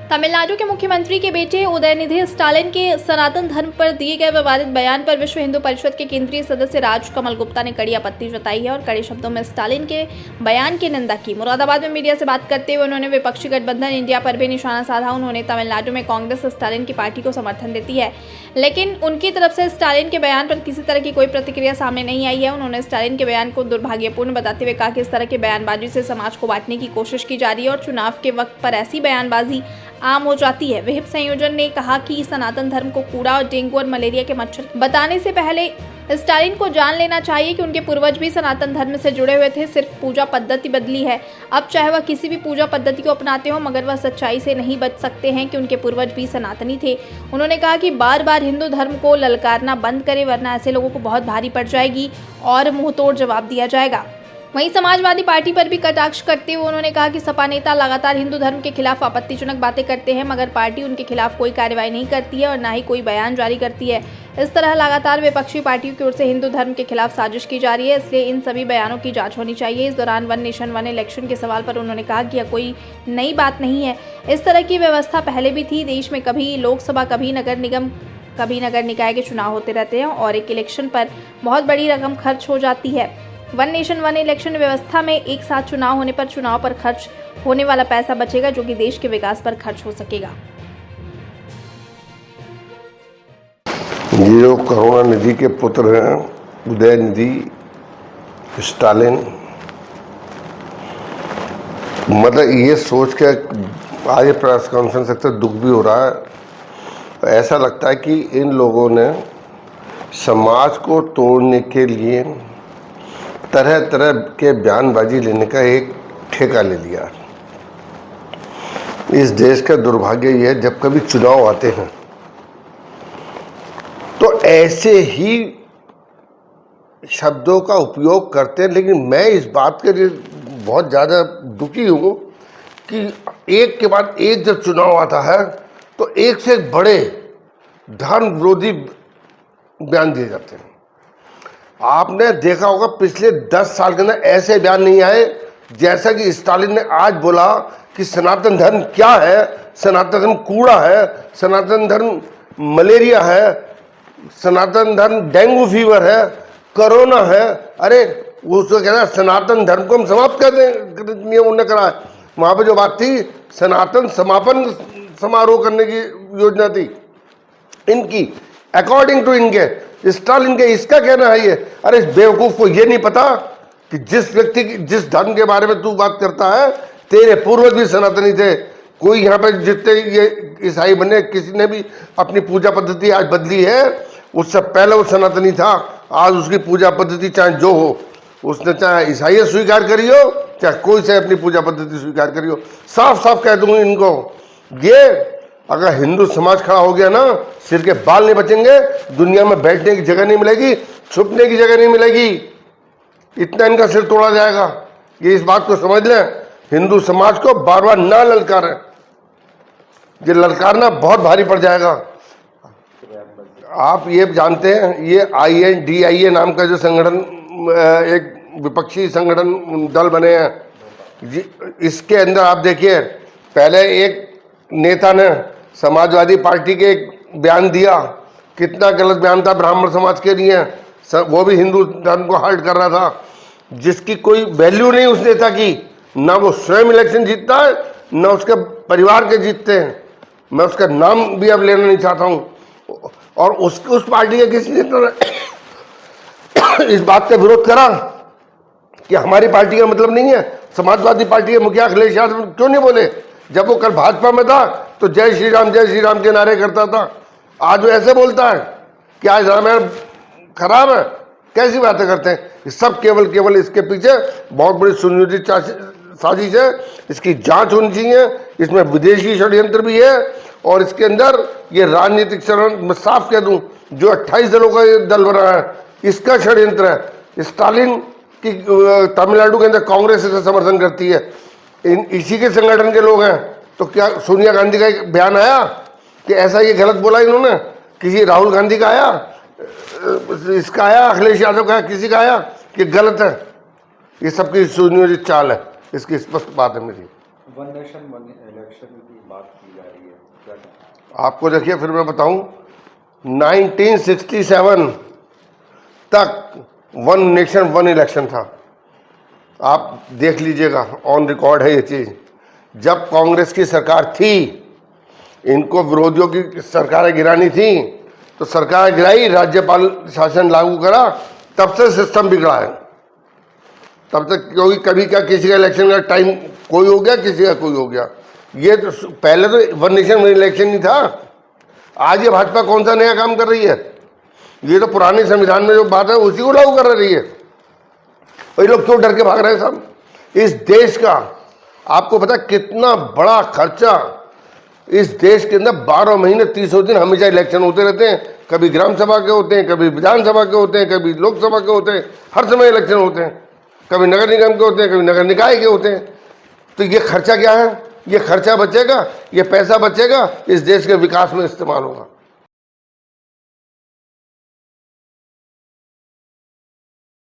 तमिलनाडु के मुख्यमंत्री के बेटे उदयनिधि स्टालिन के सनातन धर्म पर दिए गए विवादित बयान पर विश्व हिंदू परिषद के केंद्रीय सदस्य राज कमल गुप्ता ने कड़ी आपत्ति जताई है और कड़े शब्दों में स्टालिन के बयान की निंदा की। मुरादाबाद में मीडिया से बात करते हुए उन्होंने विपक्षी गठबंधन इंडिया पर भी निशाना साधा। उन्होंने तमिलनाडु में कांग्रेस स्टालिन की पार्टी को समर्थन देती है, लेकिन उनकी तरफ से स्टालिन के बयान पर किसी तरह की कोई प्रतिक्रिया सामने नहीं आई है। उन्होंने स्टालिन के बयान को दुर्भाग्यपूर्ण बताते हुए कहा कि इस तरह की बयानबाजी से समाज को बांटने की कोशिश की जा रही है और चुनाव के वक्त पर ऐसी बयानबाजी आम हो जाती है। विहिप संयोजन ने कहा कि सनातन धर्म को कूड़ा और डेंगू और मलेरिया के मच्छर बताने से पहले स्टालिन को जान लेना चाहिए कि उनके पूर्वज भी सनातन धर्म से जुड़े हुए थे, सिर्फ पूजा पद्धति बदली है। अब चाहे वह किसी भी पूजा पद्धति को अपनाते हो, मगर वह सच्चाई से नहीं बच सकते हैं कि उनके पूर्वज भी सनातनी थे। उन्होंने कहा कि बार बार हिंदू धर्म को ललकारना बंद करे, वरना ऐसे लोगों को बहुत भारी पड़ जाएगी और मुंहतोड़ जवाब दिया जाएगा। वहीं समाजवादी पार्टी पर भी कटाक्ष करते हुए उन्होंने कहा कि सपा नेता लगातार हिंदू धर्म के खिलाफ आपत्तिजनक बातें करते हैं, मगर पार्टी उनके खिलाफ कोई कार्रवाई नहीं करती है और न ही कोई बयान जारी करती है। इस तरह लगातार विपक्षी पार्टियों की ओर से हिंदू धर्म के खिलाफ साजिश की जा रही है, इसलिए इन सभी बयानों की जांच होनी चाहिए। इस दौरान वन नेशन वन इलेक्शन के सवाल पर उन्होंने कहा कि यह कोई नई बात नहीं है, इस तरह की व्यवस्था पहले भी थी। देश में कभी लोकसभा, कभी नगर निगम, कभी नगर निकाय के चुनाव होते रहते हैं और एक इलेक्शन पर बहुत बड़ी रकम खर्च हो जाती है। वन नेशन वन इलेक्शन व्यवस्था में एक साथ चुनाव होने पर चुनाव पर खर्च होने वाला पैसा बचेगा, जो कि देश के विकास पर खर्च हो सकेगा। ये जो करुणानिधि के पुत्र हैं उदयनिधि स्टालिन, मतलब ये सोच के आज प्रेस कॉन्फ्रेंस से दुख भी हो रहा है। ऐसा लगता है कि इन लोगों ने समाज को तोड़ने के लिए तरह तरह के बयानबाजी लेने का एक ठेका ले लिया। इस देश का दुर्भाग्य यह है, जब कभी चुनाव आते हैं तो ऐसे ही शब्दों का उपयोग करते हैं। लेकिन मैं इस बात के लिए बहुत ज़्यादा दुखी हूँ कि एक के बाद एक जब चुनाव आता है तो एक से एक बड़े धर्म विरोधी बयान दिए जाते हैं। आपने देखा होगा पिछले 10 साल के अंदर ऐसे बयान नहीं आए जैसा कि स्टालिन ने आज बोला कि सनातन धर्म क्या है, सनातन धर्म कूड़ा है, सनातन धर्म मलेरिया है, सनातन धर्म डेंगू फीवर है, कोरोना है। अरे उसको कहना सनातन धर्म को हम समाप्त कर दें, नियम उन्होंने करा है। वहाँ पे जो बात थी सनातन समापन समारोह करने की योजना थी इनकी, अकॉर्डिंग टू इनके स्टालिन के। इसका कहना है ये, अरे इस बेवकूफ़ को ये नहीं पता कि जिस व्यक्ति की जिस धर्म के बारे में तू बात करता है तेरे पूर्वज भी सनातनी थे। कोई यहाँ पे जितने ये ईसाई बने, किसी ने भी अपनी पूजा पद्धति आज बदली है, उससे पहले वो सनातनी था। आज उसकी पूजा पद्धति चाहे जो हो, उसने चाहे ईसाई स्वीकार करी हो, चाहे कोई से अपनी पूजा पद्धति स्वीकार करी हो। साफ साफ कह दूंगी इनको, ये अगर हिंदू समाज खड़ा हो गया ना, सिर के बाल नहीं बचेंगे, दुनिया में बैठने की जगह नहीं मिलेगी, छुपने की जगह नहीं मिलेगी, इतना इनका सिर तोड़ा जाएगा। ये इस बात को समझ लें, हिंदू समाज को बार बार ना ललकारें, ये ललकारना बहुत भारी पड़ जाएगा। आप ये जानते हैं ये INDIA नाम का जो संगठन, एक विपक्षी संगठन दल बने हैं, इसके अंदर आप देखिए पहले एक नेता ने समाजवादी पार्टी के एक बयान दिया, कितना गलत बयान था ब्राह्मण समाज के लिए, वो भी हिंदू धर्म को हर्ट कर रहा था, जिसकी कोई वैल्यू नहीं उस नेता की। ना वो स्वयं इलेक्शन जीतता है, ना उसके परिवार के जीतते हैं। मैं उसका नाम भी अब लेना नहीं चाहता हूँ। और उस पार्टी के किसी नेता ने इस बात का विरोध करा कि हमारी पार्टी का मतलब नहीं है। समाजवादी पार्टी के मुखिया अखिलेश यादव क्यों नहीं बोले? जब वो कल भाजपा में था तो जय श्री राम के नारे करता था। आज वो ऐसे बोलता है कि आज रामायण खराब है। कैसी बातें करते हैं? ये सब केवल इसके पीछे बहुत बड़ी सुनियोजित साजिश है। इसकी जांच होनी चाहिए। इसमें विदेशी षड्यंत्र भी है और इसके अंदर ये राजनीतिक षड्यंत्र, मैं साफ कह दूं, जो 28 दलों का ये दल बना है, इसका षड्यंत्र है। स्टालिन की तमिलनाडु के अंदर कांग्रेस इसे समर्थन करती है, इसी के संगठन के लोग हैं। तो क्या सोनिया गांधी का एक बयान आया कि ऐसा ये गलत बोला इन्होंने? किसी राहुल गांधी का आया, इसका आया, अखिलेश यादव का, किसी का आया कि गलत है? ये सबकी सुनियोजित चाल है, इसकी स्पष्ट बात है मेरी। वन नेशन वन इलेक्शन की बात की जा रही है, क्या कहते हैं? आपको देखिए फिर मैं बताऊं, 1967 तक वन नेशन वन इलेक्शन था। आप देख लीजिएगा, ऑन रिकॉर्ड है ये चीज़। जब कांग्रेस की सरकार थी, इनको विरोधियों की सरकारें गिरानी थी, तो सरकार गिराई, राज्यपाल शासन लागू करा, तब से सिस्टम बिगड़ा है। तब तक क्योंकि कभी क्या किसी का इलेक्शन का टाइम कोई हो गया, किसी का कोई हो गया। ये तो पहले तो वन नेशन वन इलेक्शन नहीं था। आज ये भाजपा कौन सा नया काम कर रही है? ये तो पुराने संविधान में जो बात है उसी को लागू कर रही है। और ये लोग क्यों डर के भाग रहे हैं साहब? इस देश का आपको पता कितना बड़ा खर्चा, इस देश के अंदर 12 महीने 30 दिन हमेशा इलेक्शन होते रहते हैं। कभी ग्राम सभा के होते हैं, कभी विधानसभा के होते हैं, कभी लोकसभा के होते हैं, हर समय इलेक्शन होते हैं। कभी नगर निगम के होते हैं, कभी नगर निकाय के होते हैं। तो ये खर्चा क्या है? ये खर्चा बचेगा, ये पैसा बचेगा, इस देश के विकास में इस्तेमाल होगा।